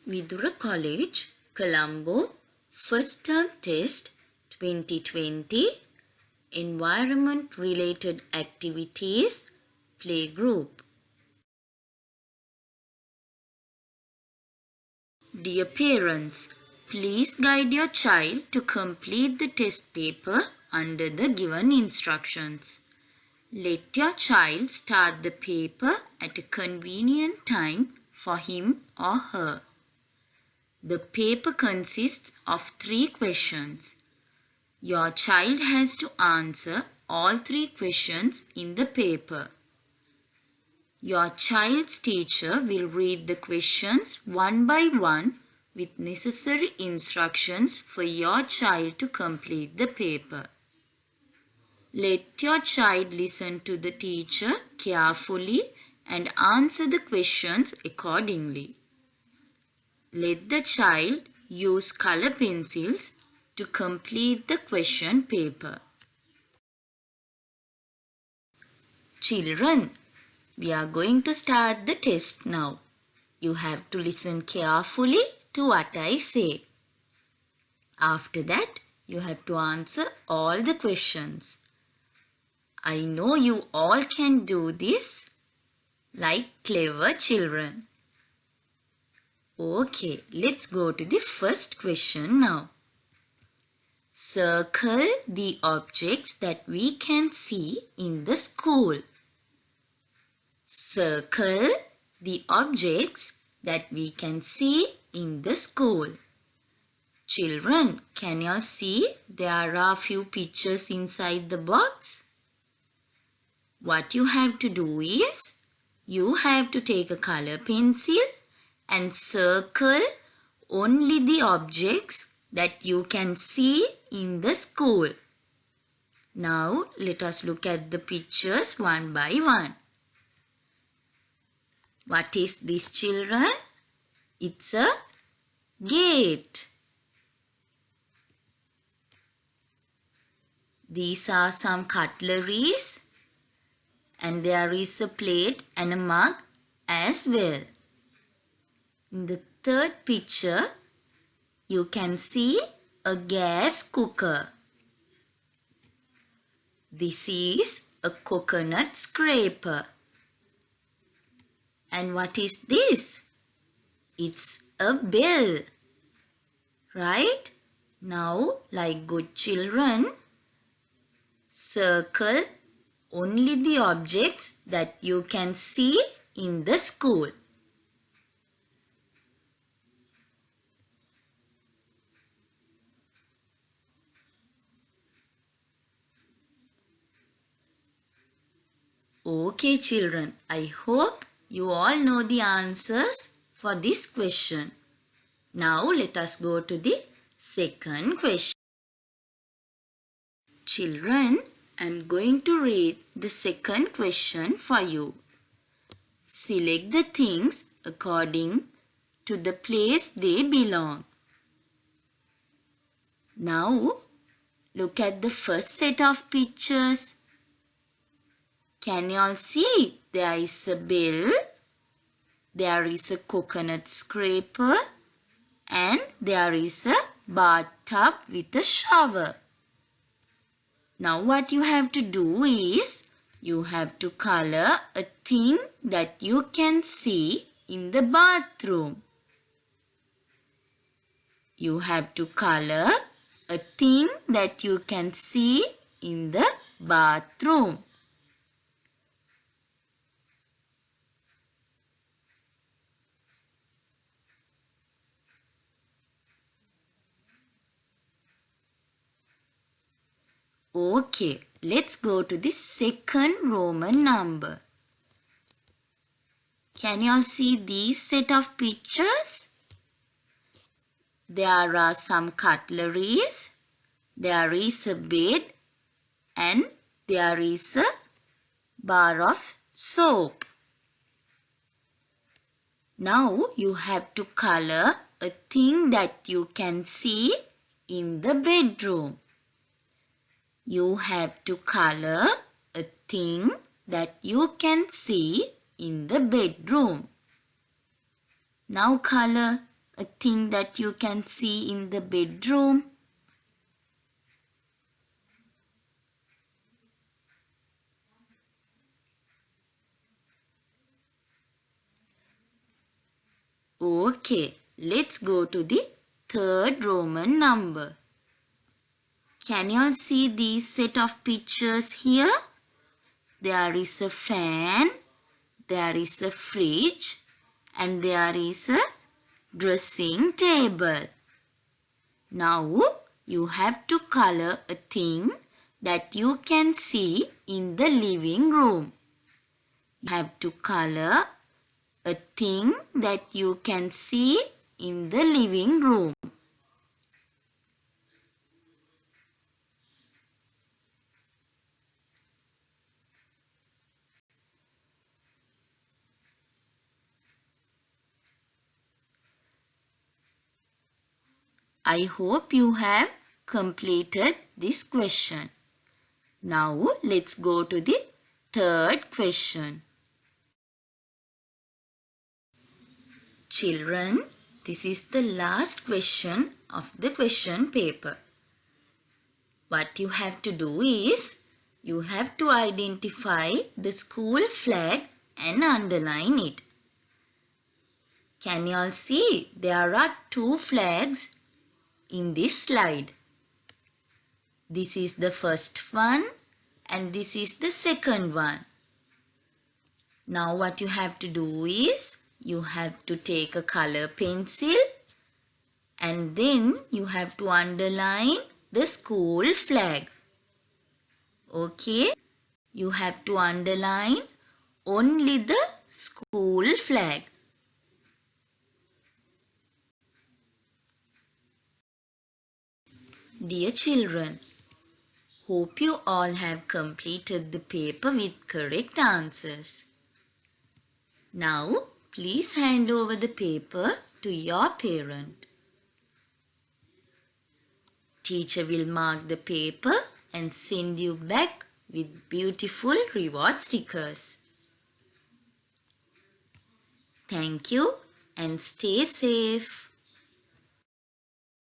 Vidura College, Colombo, First Term Test 2020, Environment Related Activities, Playgroup. Dear parents, please guide your child to complete the test paper under the given instructions. Let your child start the paper at a convenient time for him or her. The paper consists of 3 questions. Your child has to answer all 3 questions in the paper. Your child's teacher will read the questions one by one with necessary instructions for your child to complete the paper. Let your child listen to the teacher carefully and answer the questions accordingly. Let the child use color pencils to complete the question paper. Children, we are going to start the test now. You have to listen carefully to what I say. After that, you have to answer all the questions. I know you all can do this like clever children. Okay, let's go to the first question now. Circle the objects that we can see in the school. Circle the objects that we can see in the school. Children, can you see there are few pictures inside the box? What you have to do is, you have to take a color pencil and circle only the objects that you can see in the school. Now, let us look at the pictures one by one. What is this, children? It's a gate. These are some cutleries, and there is a plate and a mug as well. In the third picture, you can see a gas cooker. This is a coconut scraper. And what is this? It's a bell. Right? Now, like good children, circle only the objects that you can see in the school. Okay, children, I hope you all know the answers for this question. Now, let us go to the second question. Children, I am going to read the second question for you. Select the things according to the place they belong. Now, look at the first set of pictures. Can you all see? There is a bell, there is a coconut scraper, and there is a bathtub with a shower. Now what you have to do is, you have to color a thing that you can see in the bathroom. You have to color a thing that you can see in the bathroom. Okay, let's go to the second Roman number. Can you all see these set of pictures? There are some cutleries, there is a bed, and there is a bar of soap. Now you have to color a thing that you can see in the bedroom. You have to color a thing that you can see in the bedroom. Now color. a thing that you can see in the bedroom. Okay, let's go to the third Roman number. Can you all see these set of pictures here? There is a fan, there is a fridge, and there is a dressing table. Now you have to color a thing that you can see in the living room. You have to color a thing that you can see in the living room. I hope you have completed this question. Now let's go to the third question. Children, this is the last question of the question paper. What you have to do is, you have to identify the school flag and underline it. Can you all see? There are two flags in this slide. This is the first one and this is the second one. Now what you have to do is, you have to take a color pencil and then you have to underline the school flag. Okay? You have to underline only the school flag. Dear children, hope you all have completed the paper with correct answers. Now, please hand over the paper to your parent. Teacher will mark the paper and send you back with beautiful reward stickers. Thank you and stay safe.